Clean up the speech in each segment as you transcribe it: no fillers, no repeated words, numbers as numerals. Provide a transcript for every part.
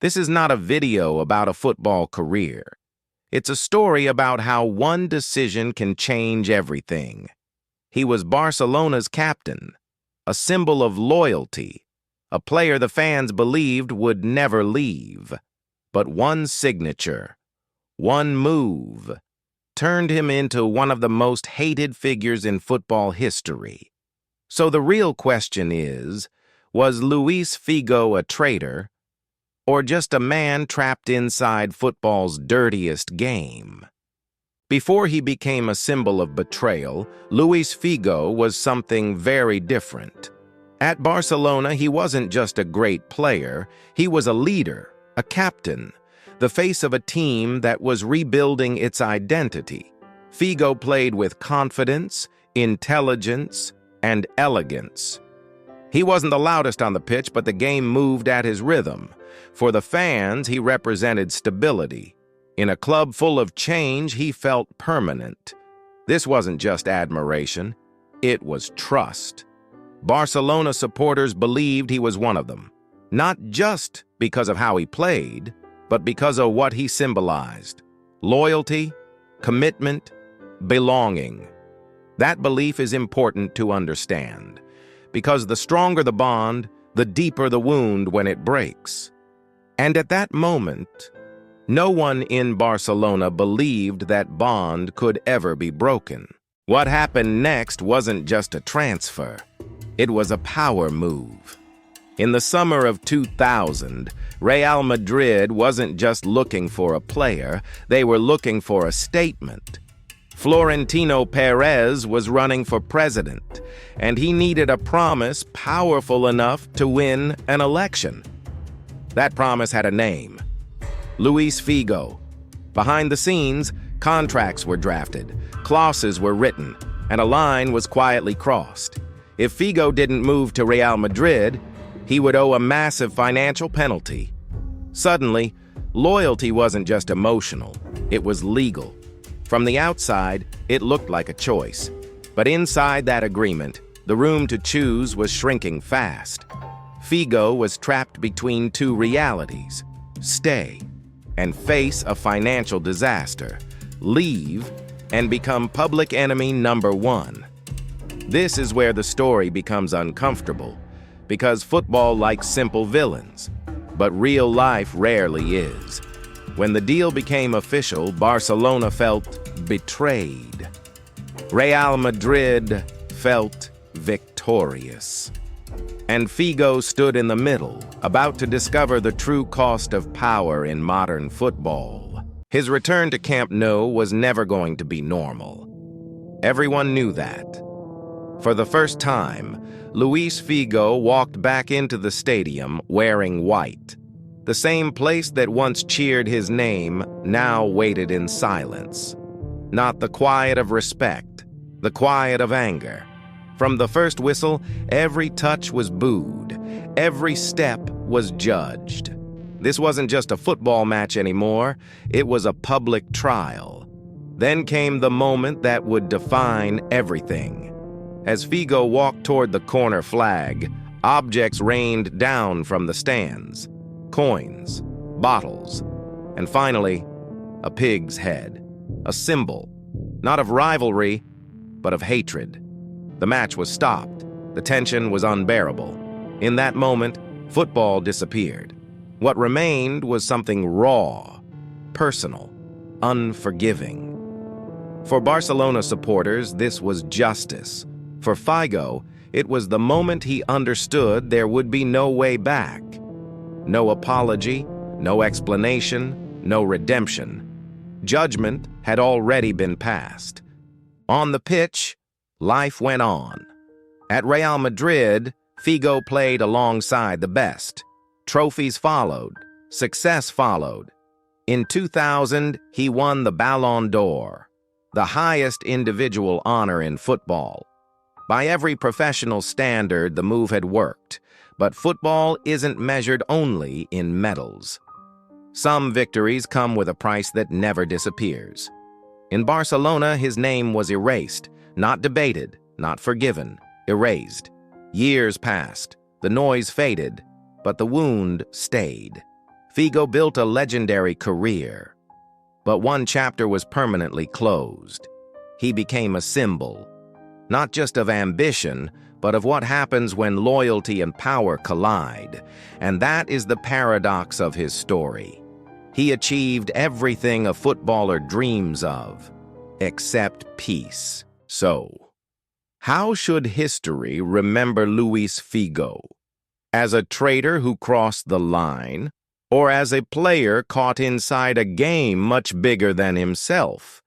This is not a video about a football career. It's a story about how one decision can change everything. He was Barcelona's captain, a symbol of loyalty, a player the fans believed would never leave. But one signature, one move, turned him into one of the most hated figures in football history. So the real question is, was Luis Figo a traitor, or just a man trapped inside football's dirtiest game? Before he became a symbol of betrayal, Luis Figo was something very different. At Barcelona, he wasn't just a great player, he was a leader, a captain, the face of a team that was rebuilding its identity. Figo played with confidence, intelligence, and elegance. He wasn't the loudest on the pitch, but the game moved at his rhythm. For the fans, he represented stability. In a club full of change, he felt permanent. This wasn't just admiration, it was trust. Barcelona supporters believed he was one of them, not just because of how he played, but because of what he symbolized: loyalty, commitment, belonging. That belief is important to understand, because the stronger the bond, the deeper the wound when it breaks. And at that moment, no one in Barcelona believed that bond could ever be broken. What happened next wasn't just a transfer. It was a power move. In the summer of 2000, Real Madrid wasn't just looking for a player, they were looking for a statement. Florentino Perez was running for president, and he needed a promise powerful enough to win an election. That promise had a name: Luis Figo. Behind the scenes, contracts were drafted, clauses were written, and a line was quietly crossed. If Figo didn't move to Real Madrid, he would owe a massive financial penalty. Suddenly, loyalty wasn't just emotional, it was legal. From the outside, it looked like a choice. But inside that agreement, the room to choose was shrinking fast. Figo was trapped between two realities: stay and face a financial disaster, leave and become public enemy number one. This is where the story becomes uncomfortable, because football likes simple villains, but real life rarely is. When the deal became official, Barcelona felt betrayed. Real Madrid felt victorious. And Figo stood in the middle, about to discover the true cost of power in modern football. His return to Camp Nou was never going to be normal. Everyone knew that. For the first time, Luis Figo walked back into the stadium wearing white. The same place that once cheered his name now waited in silence. Not the quiet of respect, the quiet of anger. From the first whistle, every touch was booed. Every step was judged. This wasn't just a football match anymore, it was a public trial. Then came the moment that would define everything. As Figo walked toward the corner flag, objects rained down from the stands. Coins, bottles, and finally, a pig's head. A symbol, not of rivalry, but of hatred. The match was stopped. The tension was unbearable. In that moment, football disappeared. What remained was something raw, personal, unforgiving. For Barcelona supporters, this was justice. For Figo, it was the moment he understood there would be no way back. No apology, no explanation, no redemption. Judgment had already been passed. On the pitch, life went on. At Real Madrid, Figo played alongside the best. Trophies followed. Success followed. In 2000, he won the Ballon d'Or, the highest individual honor in football. By every professional standard, the move had worked, but football isn't measured only in medals. Some victories come with a price that never disappears. In Barcelona, his name was erased, not debated, not forgiven, erased. Years passed, the noise faded, but the wound stayed. Figo built a legendary career, but one chapter was permanently closed. He became a symbol, not just of ambition, but of what happens when loyalty and power collide, and that is the paradox of his story. He achieved everything a footballer dreams of, except peace. So, how should history remember Luis Figo? As a traitor who crossed the line, or as a player caught inside a game much bigger than himself?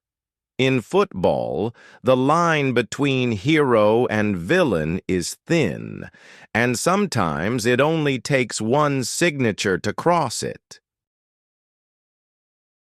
In football, the line between hero and villain is thin, and sometimes it only takes one signature to cross it.